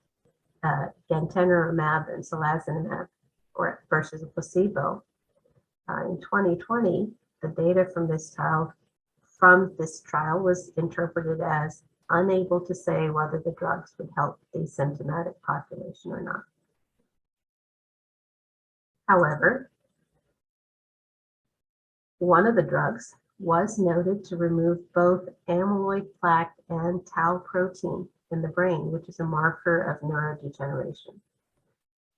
gantenerumab and salazanumab versus a placebo. In 2020, the data from this trial was interpreted as unable to say whether the drugs would help the symptomatic population or not. However, one of the drugs was noted to remove both amyloid plaque and tau protein in the brain, which is a marker of neurodegeneration.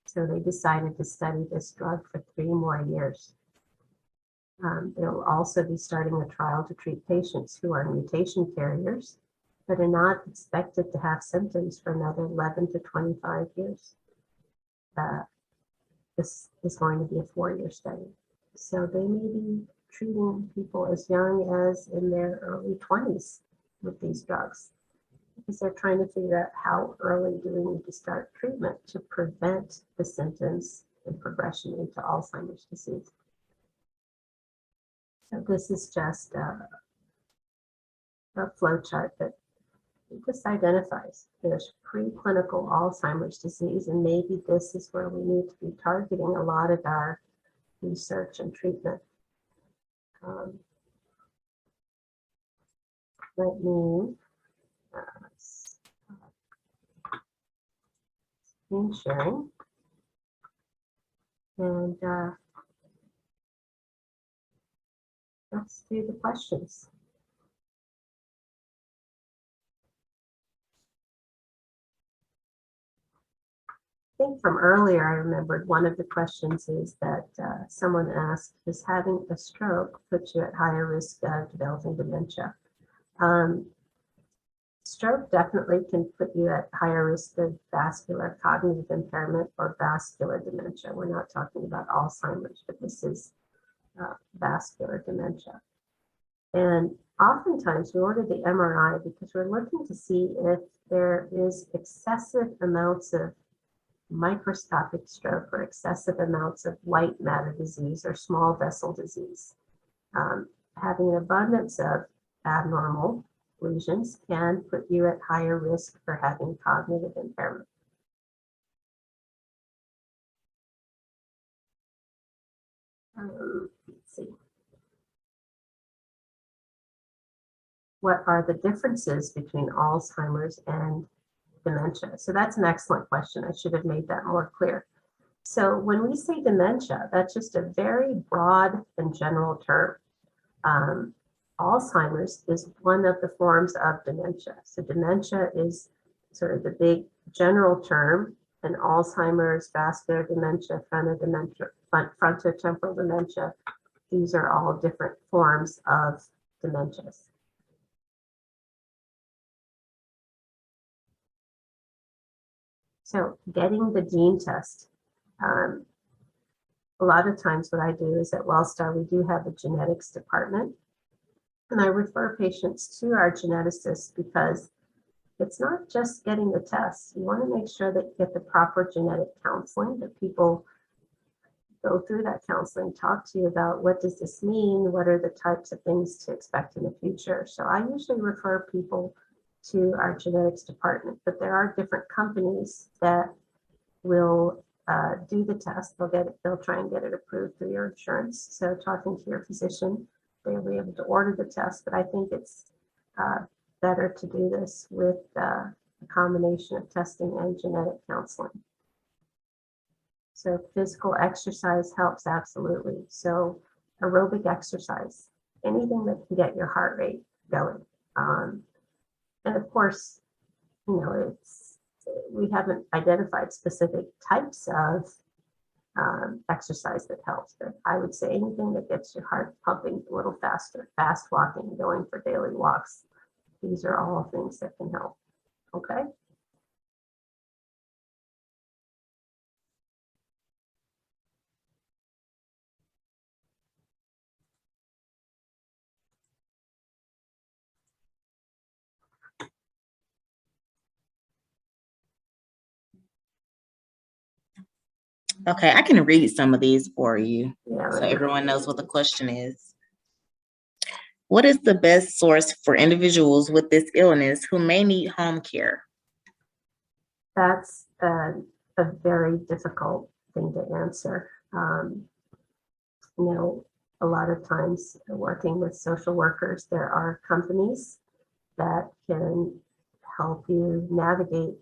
So they decided to study this drug for 3 more years. They'll also be starting a trial to treat patients who are mutation carriers, but are not expected to have symptoms for another 11 to 25 years. This is going to be a 4-year study. So they may be treating people as young as in their early 20s with these drugs, because they're trying to figure out how early do we need to start treatment to prevent the symptoms and progression into Alzheimer's disease. So this is just a flow chart that just identifies there's preclinical Alzheimer's disease, and maybe this is where we need to be targeting a lot of our research and treatment. Let me screen sharing, and let's do the questions. I think from earlier, I remembered one of the questions is that someone asked, does having a stroke put you at higher risk of developing dementia? Stroke definitely can put you at higher risk of vascular cognitive impairment or vascular dementia. We're not talking about Alzheimer's, but this is vascular dementia. And oftentimes we order the MRI because we're looking to see if there is excessive amounts of microscopic stroke or excessive amounts of white matter disease or small vessel disease. Having an abundance of abnormal lesions can put you at higher risk for having cognitive impairment. Let's see. What are the differences between Alzheimer's and dementia? So that's an excellent question. I should have made that more clear. So when we say dementia, that's just a very broad and general term. Alzheimer's is one of the forms of dementia. So dementia is sort of the big general term, and Alzheimer's, vascular dementia, frontotemporal dementia, these are all different forms of dementias. So getting the gene test. A lot of times what I do is at Wellstar, we do have a genetics department. And I refer patients to our geneticists because it's not just getting the test. You want to make sure that you get the proper genetic counseling, that people go through that counseling, talk to you about what does this mean? What are the types of things to expect in the future? So I usually refer people to our genetics department, but there are different companies that will do the test. They'll try and get it approved through your insurance. So talking to your physician, they'll be able to order the test, but I think it's better to do this with a combination of testing and genetic counseling. So physical exercise helps, absolutely. So aerobic exercise, anything that can get your heart rate going. And of course, you know, we haven't identified specific types of exercise that helps, but I would say anything that gets your heart pumping a little faster, fast walking, going for daily walks, these are all things that can help. Okay. Okay, I can read some of these for you, Yeah, so everyone knows what the question is. What is the best source for individuals with this illness who may need home care? That's a very difficult thing to answer. You know, a lot of times working with social workers, there are companies that can help you navigate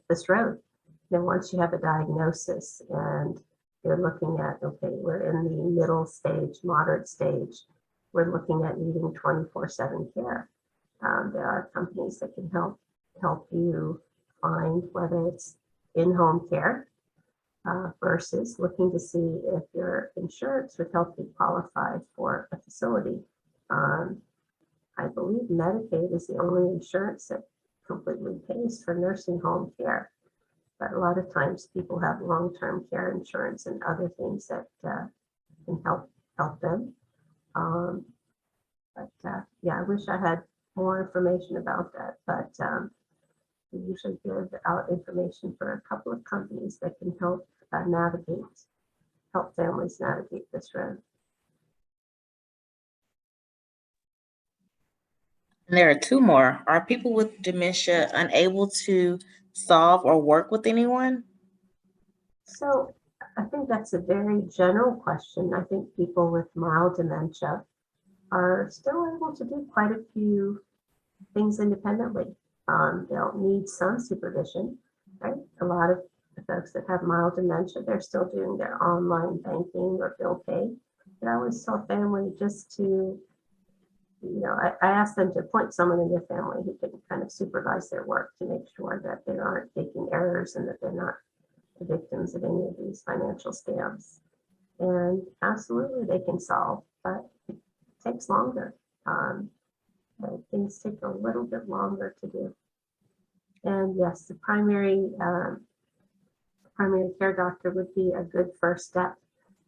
this road. Then once you have a diagnosis and you're looking at, okay, we're in the middle stage, moderate stage, we're looking at needing 24/7 care. There are companies that can help you find whether it's in-home care versus looking to see if your insurance would help you qualify for a facility. I believe Medicaid is the only insurance that completely pays for nursing home care. But a lot of times people have long-term care insurance and other things that can help them. Yeah, I wish I had more information about that, but we usually give out information for a couple of companies that can help help families navigate this road. And there are two more. Are people with dementia unable to solve or work with anyone? So I think that's a very general question. I think people with mild dementia are still able to do quite a few things independently. They'll need some supervision, right? A lot of the folks that have mild dementia, they're still doing their online banking or bill pay. But I always tell family just to, I ask them to appoint someone in their family who can kind of supervise their work to make sure that they aren't making errors and that they're not the victims of any of these financial scams. And absolutely they can solve, but it takes longer. Things take a little bit longer to do. And yes, the primary care doctor would be a good first step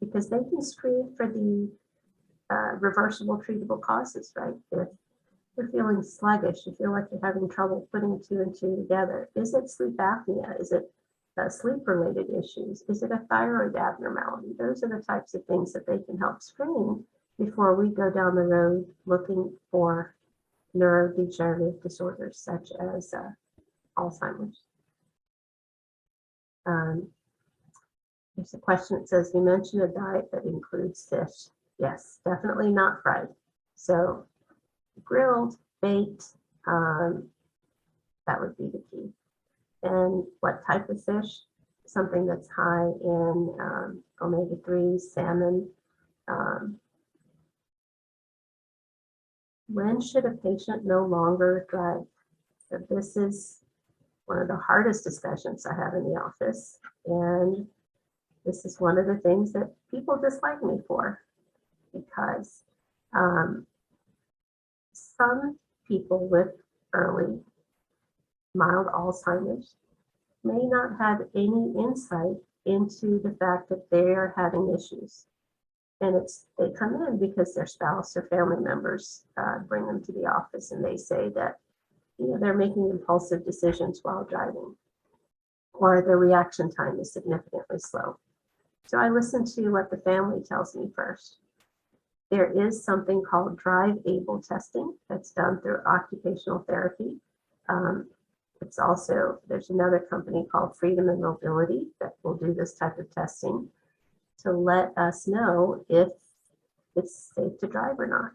because they can screen for the reversible treatable causes, right? If you're feeling sluggish, you feel like you're having trouble putting two and two together. Is it sleep apnea? Is it sleep-related issues? Is it a thyroid abnormality? Those are the types of things that they can help screen before we go down the road looking for neurodegenerative disorders such as Alzheimer's. There's a question that says, you mentioned a diet that includes fish. Yes, definitely not fried. So grilled, baked, that would be the key. And what type of fish? Something that's high in omega-3, salmon. When should a patient no longer drive? So this is one of the hardest discussions I have in the office. And this is one of the things that people dislike me for because some people with early mild Alzheimer's may not have any insight into the fact that they are having issues. And they come in because their spouse or family members bring them to the office and they say that they're making impulsive decisions while driving or their reaction time is significantly slow. So I listen to what the family tells me first. There is something called drive-able testing that's done through occupational therapy. There's another company called Freedom and Mobility that will do this type of testing to let us know if it's safe to drive or not.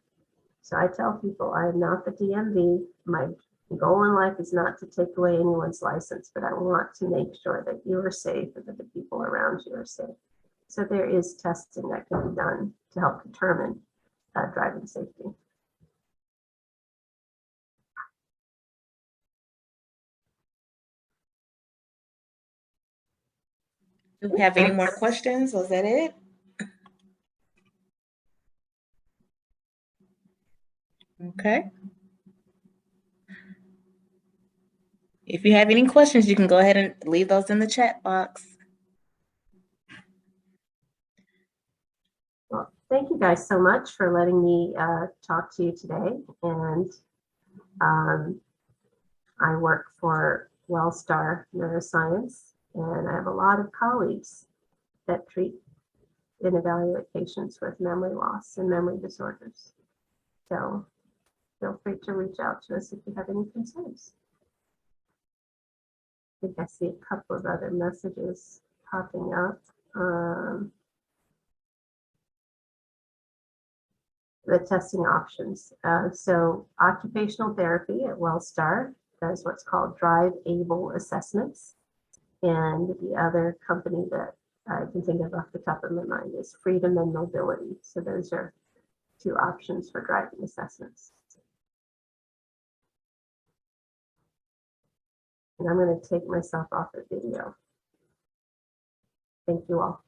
So I tell people I am not the DMV. My goal in life is not to take away anyone's license, but I want to make sure that you are safe and that the people around you are safe. So there is testing that can be done to help determine driving safety. Do we have any more questions? Was that it? Okay. If you have any questions, you can go ahead and leave those in the chat box. Well, thank you guys so much for letting me talk to you today. And I work for Wellstar Neuroscience, and I have a lot of colleagues that treat and evaluate patients with memory loss and memory disorders. So feel free to reach out to us if you have any concerns. I think I see a couple of other messages popping up. the testing options. So occupational therapy at Wellstar does what's called drive able assessments. And the other company that I can think of off the top of my mind is Freedom and Mobility. So those are two options for driving assessments. And I'm going to take myself off the video. Thank you all.